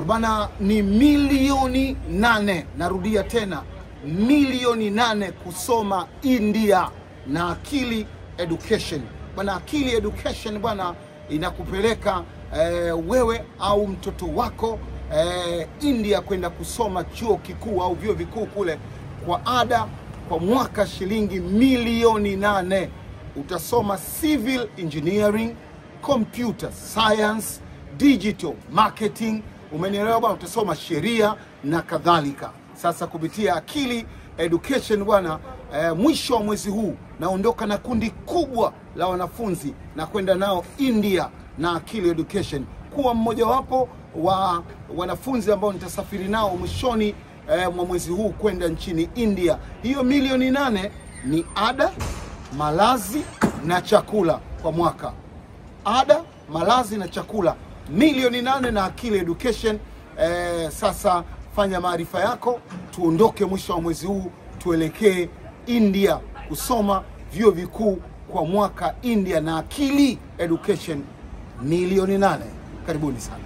Bana, ni milioni 8. Narudia tena, milioni 8 kusoma India na Akili Education. Bana, Akili Education bwana inakupeleka wewe au mtoto wako India kwenda kusoma chuo kikuu au vyuo vikuu kule kwa ada kwa mwaka shilingi milioni 8. Utasoma civil engineering, computer science, digital marketing, umenielewa bwana, utasoma sheria na kadhalika. Sasa kupitia Akili Education bwana, mwisho wa mwezi huu naondoka na kundi kubwa la wanafunzi na kwenda nao India na Akili Education, kuwa mmoja wapo wa wanafunzi ambao nitasafiri nao mwishoni mwa mwezi huu kwenda nchini India. Hiyo milioni 8 ni ada, malazi na chakula kwa mwaka. Ada, malazi na chakula, milioni 8 na Akili Education. Sasa fanya maarifa yako, tuondoke mwisho wa mwezi huu tuelekee India kusoma vyuo vikuu kwa mwaka India na Akili Education, milioni 8. Karibuni sana.